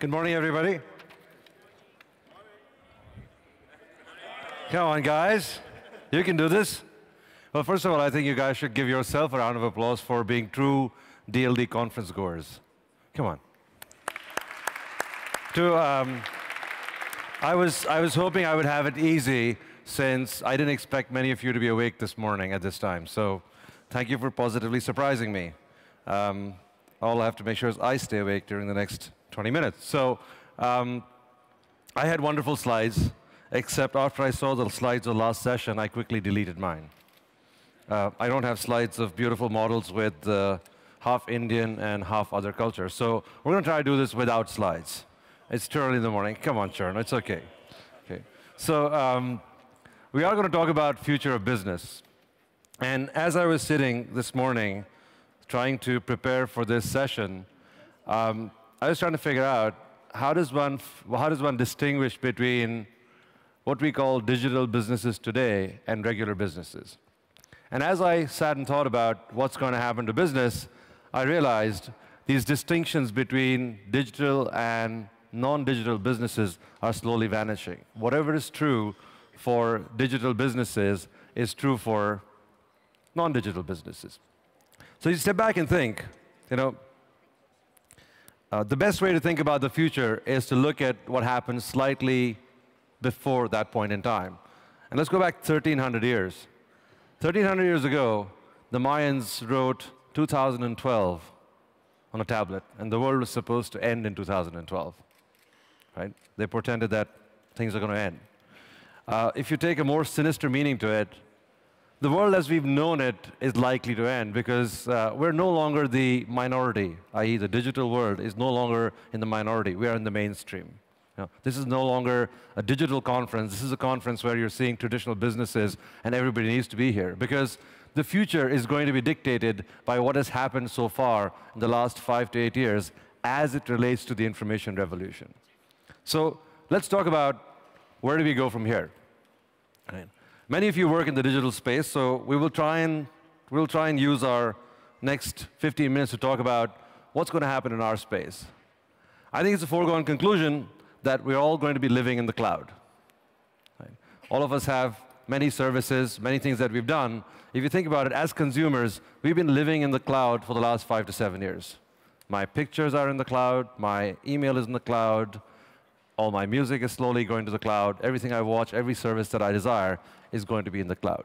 Good morning, everybody. Come on, guys. You can do this. Well, first of all, I think you guys should give yourself a round of applause for being true DLD conference goers. Come on. I was hoping I would have it easy since I didn't expect many of you to be awake this morning at this time. So thank you for positively surprising me. All I have to make sure is I stay awake during the next 20 minutes. So I had wonderful slides, except after I saw the slides of the last session, I quickly deleted mine. I don't have slides of beautiful models with half Indian and half other cultures. So we're going to try to do this without slides. It's too early in the morning. Come on, Sharon, it's OK. Okay. So we are going to talk about future of business. And as I was sitting this morning trying to prepare for this session, I was trying to figure out how does one distinguish between what we call digital businesses today and regular businesses. And as I sat and thought about what's going to happen to business, I realized these distinctions between digital and non-digital businesses are slowly vanishing. Whatever is true for digital businesses is true for non-digital businesses. So you step back and think, the best way to think about the future is to look at what happened slightly before that point in time. And let's go back 1,300 years. 1,300 years ago, the Mayans wrote 2012 on a tablet, and the world was supposed to end in 2012. Right? They pretended that things are going to end. If you take a more sinister meaning to it, the world as we've known it is likely to end because we're no longer the minority, i.e. the digital world is no longer in the minority. We are in the mainstream. This is no longer a digital conference. This is a conference where you're seeing traditional businesses and everybody needs to be here because the future is going to be dictated by what has happened so far in the last 5 to 8 years as it relates to the information revolution. So let's talk about where do we go from here. Right. Many of you work in the digital space, so we'll try and use our next 15 minutes to talk about what's going to happen in our space. I think it's a foregone conclusion that we're all going to be living in the cloud. Right? All of us have many services, many things that we've done. If you think about it, as consumers, we've been living in the cloud for the last 5 to 7 years. My pictures are in the cloud, my email is in the cloud, all my music is slowly going to the cloud, everything I watch, every service that I desire is going to be in the cloud.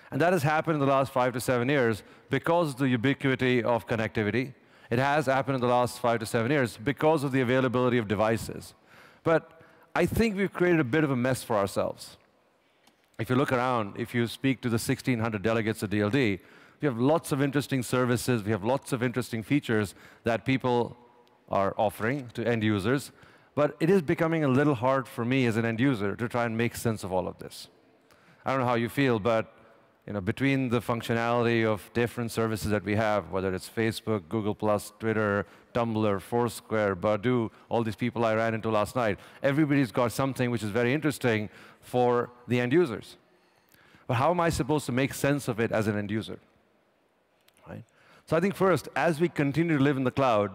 And that has happened in the last 5 to 7 years because of the ubiquity of connectivity. It has happened in the last 5 to 7 years because of the availability of devices. But I think we've created a bit of a mess for ourselves. If you look around, if you speak to the 1,600 delegates at DLD, we have lots of interesting services, we have lots of interesting features that people are offering to end users, but it is becoming a little hard for me as an end user to try and make sense of all of this. I don't know how you feel, but between the functionality of different services that we have, whether it's Facebook, Google+, Twitter, Tumblr, Foursquare, Badoo, all these people I ran into last night, everybody's got something which is very interesting for the end users. But how am I supposed to make sense of it as an end user? Right? So I think first, as we continue to live in the cloud,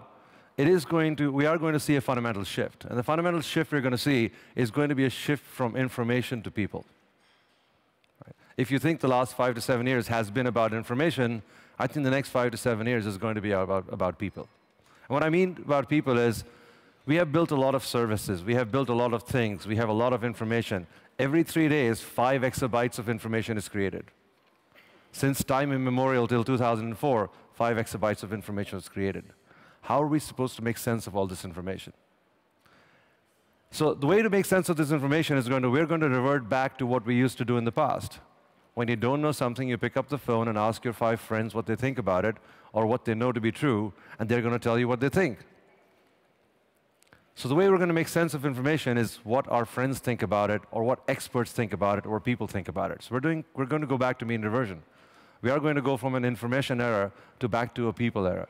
we are going to see a fundamental shift. And the fundamental shift we're going to see is going to be a shift from information to people. Right? If you think the last 5 to 7 years has been about information, I think the next 5 to 7 years is going to be about people. And what I mean about people is we have built a lot of services. We have built a lot of things. We have a lot of information. Every 3 days, 5 exabytes of information is created. Since time immemorial till 2004, 5 exabytes of information was created. How are we supposed to make sense of all this information? So the way to make sense of this information is we're going to revert back to what we used to do in the past. When you don't know something, you pick up the phone and ask your 5 friends what they think about it or what they know to be true, and they're going to tell you what they think. So the way we're going to make sense of information is what our friends think about it or what experts think about it or people think about it. So we're going to go back to mean reversion. We are going to go from an information era to back to a people era.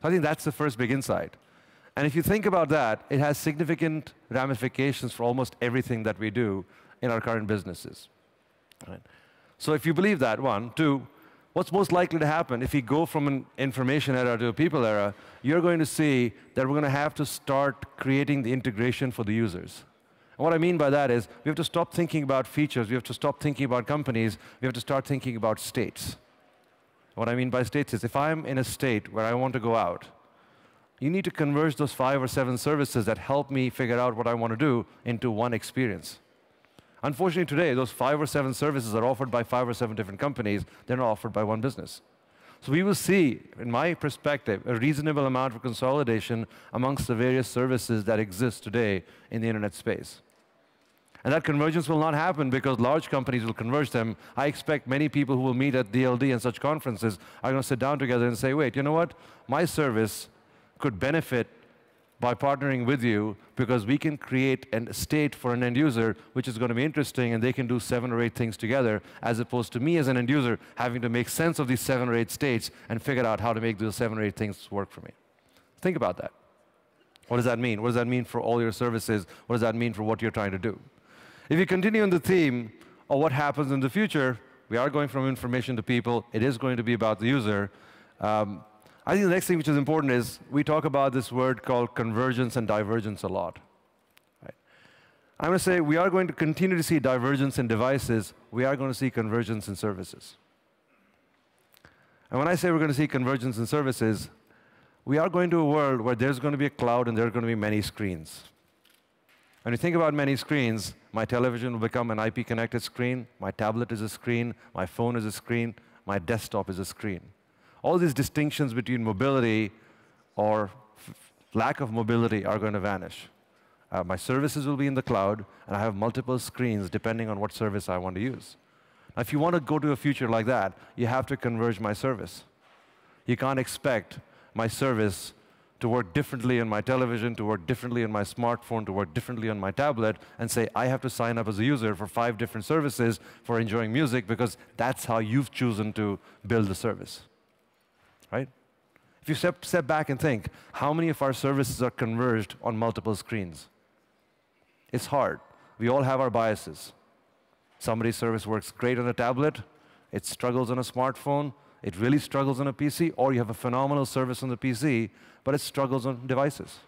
I think that's the first big insight. And if you think about that, it has significant ramifications for almost everything that we do in our current businesses. Right? So if you believe that, 1, 2, What's most likely to happen if we go from an information era to a people era? You're going to see that we're going to have to start creating the integration for the users. And what I mean by that is we have to stop thinking about features. We have to stop thinking about companies. We have to start thinking about states. What I mean by states is if I'm in a state where I want to go out, you need to converge those 5 or 7 services that help me figure out what I want to do into one experience. Unfortunately, today, those 5 or 7 services are offered by 5 or 7 different companies. They're not offered by one business. So we will see, in my perspective, a reasonable amount of consolidation amongst the various services that exist today in the internet space. And that convergence will not happen because large companies will converge them. I expect many people who will meet at DLD and such conferences are going to sit down together and say, wait, you know what? My service could benefit by partnering with you because we can create a state for an end user which is going to be interesting, and they can do 7 or 8 things together, as opposed to me as an end user having to make sense of these 7 or 8 states and figure out how to make those 7 or 8 things work for me. Think about that. What does that mean? What does that mean for all your services? What does that mean for what you're trying to do? If you continue on the theme of what happens in the future, we are going from information to people. It is going to be about the user. I think the next thing which is important is we talk about this word called convergence and divergence a lot. Right? I'm going to say we are going to continue to see divergence in devices. We are going to see convergence in services. And when I say we're going to see convergence in services, we are going to a world where there's going to be a cloud and there are going to be many screens. When you think about many screens, my television will become an IP-connected screen, my tablet is a screen, my phone is a screen, my desktop is a screen. All these distinctions between mobility or lack of mobility are going to vanish. My services will be in the cloud, and I have multiple screens depending on what service I want to use. Now, if you want to go to a future like that, you have to converge my service. You can't expect my service to work differently on my television, to work differently on my smartphone, to work differently on my tablet, and say, I have to sign up as a user for 5 different services for enjoying music because that's how you've chosen to build the service. Right? If you step back and think, how many of our services are converged on multiple screens? It's hard. We all have our biases. Somebody's service works great on a tablet, it struggles on a smartphone, it really struggles on a PC, or you have a phenomenal service on the PC, but it struggles on devices.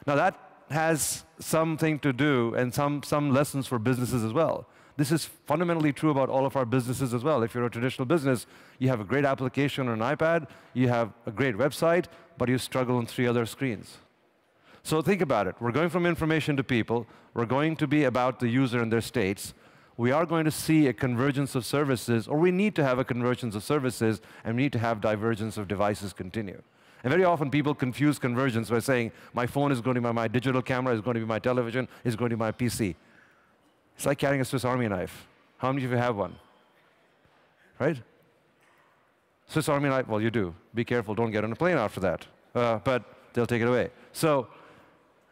Now that has something to do and some lessons for businesses as well. This is fundamentally true about all of our businesses as well. If you're a traditional business, you have a great application on an iPad, you have a great website, but you struggle on 3 other screens. So think about it. We're going from information to people. We're going to be about the user and their states. We are going to see a convergence of services, or we need to have a convergence of services, and we need to have divergence of devices continue. And very often people confuse convergence by saying, my phone is going to be my digital camera, is going to be my television, is going to be my PC. It's like carrying a Swiss Army knife. How many of you have one? Right? Swiss Army knife, well, you do. Be careful, don't get on a plane after that. But they'll take it away. So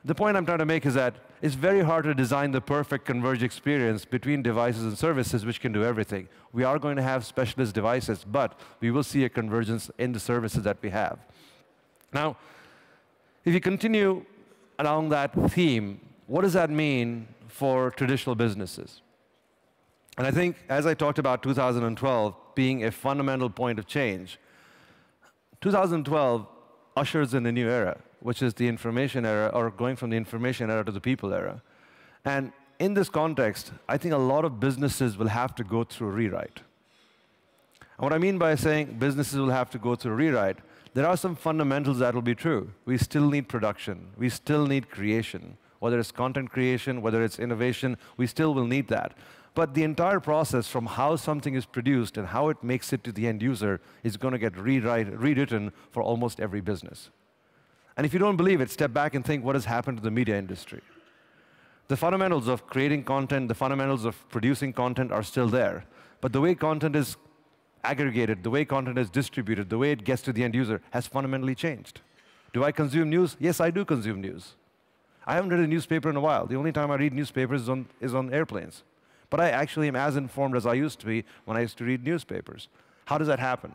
the point I'm trying to make is that it's very hard to design the perfect converged experience between devices and services which can do everything. We are going to have specialist devices, but we will see a convergence in the services that we have. Now, if you continue along that theme, what does that mean for traditional businesses? And I think, as I talked about 2012 being a fundamental point of change, 2012 ushers in a new era, which is the information era, or going from the information era to the people era. And in this context, I think a lot of businesses will have to go through a rewrite. And what I mean by saying businesses will have to go through a rewrite, there are some fundamentals that will be true. We still need production. We still need creation. Whether it's content creation, whether it's innovation, we still will need that. But the entire process from how something is produced and how it makes it to the end user is going to get rewritten for almost every business. And if you don't believe it, step back and think what has happened to the media industry. The fundamentals of creating content, the fundamentals of producing content are still there. But the way content is aggregated, the way content is distributed, the way it gets to the end user has fundamentally changed. Do I consume news? Yes, I do consume news. I haven't read a newspaper in a while. The only time I read newspapers is on airplanes. But I actually am as informed as I used to be when I used to read newspapers. How does that happen?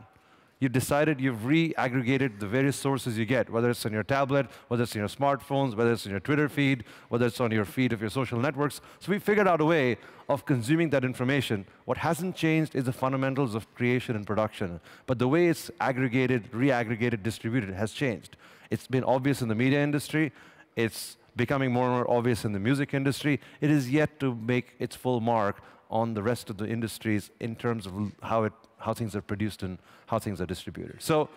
You decided you've re-aggregated the various sources you get, whether it's on your tablet, whether it's in your smartphones, whether it's in your Twitter feed, whether it's on your feed of your social networks. So we figured out a way of consuming that information. What hasn't changed is the fundamentals of creation and production. But the way it's aggregated, re-aggregated, distributed has changed. It's been obvious in the media industry. It's becoming more and more obvious in the music industry. It is yet to make its full mark on the rest of the industries in terms of how things are produced and how things are distributed. So,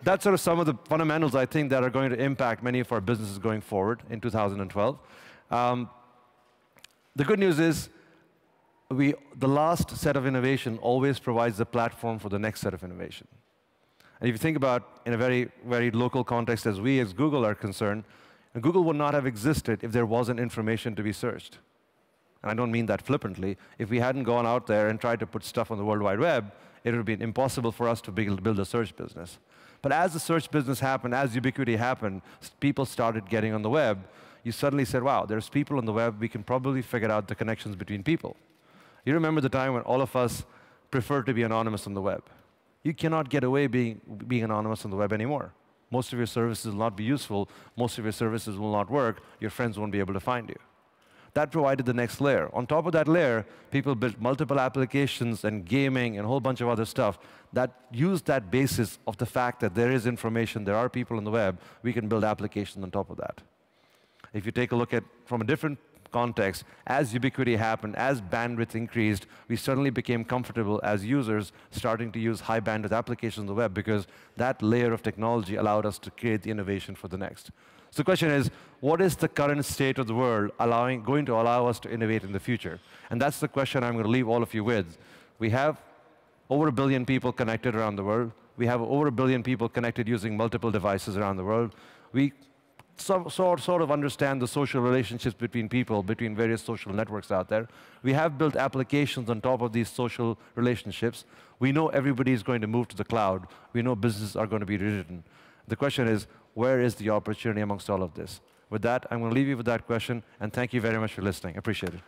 that's sort of some of the fundamentals, I think, that are going to impact many of our businesses going forward in 2012. The good news is, the last set of innovation always provides the platform for the next set of innovation. And if you think about, in a very, very local context, as we as Google are concerned, Google would not have existed if there wasn't information to be searched. And I don't mean that flippantly. If we hadn't gone out there and tried to put stuff on the World Wide Web, it would have been impossible for us to build a search business. But as the search business happened, as ubiquity happened, people started getting on the web, you suddenly said, wow, there's people on the web, we can probably figure out the connections between people. You remember the time when all of us preferred to be anonymous on the web. You cannot get away being anonymous on the web anymore. Most of your services will not be useful. Most of your services will not work. Your friends won't be able to find you. That provided the next layer. On top of that layer, people built multiple applications and gaming and a whole bunch of other stuff that used that basis of the fact that there is information, there are people on the web, we can build applications on top of that. If you take a look at, from a different context, as ubiquity happened, as bandwidth increased, we suddenly became comfortable as users starting to use high bandwidth applications on the web because that layer of technology allowed us to create the innovation for the next. So the question is, what is the current state of the world going to allow us to innovate in the future? And that's the question I'm going to leave all of you with. We have over 1 billion people connected around the world. We have over 1 billion people connected using multiple devices around the world. We sort of understand the social relationships between people, between various social networks out there. We have built applications on top of these social relationships. We know everybody is going to move to the cloud. We know businesses are going to be rewritten. The question is, where is the opportunity amongst all of this? With that, I'm going to leave you with that question, and thank you very much for listening. I appreciate it.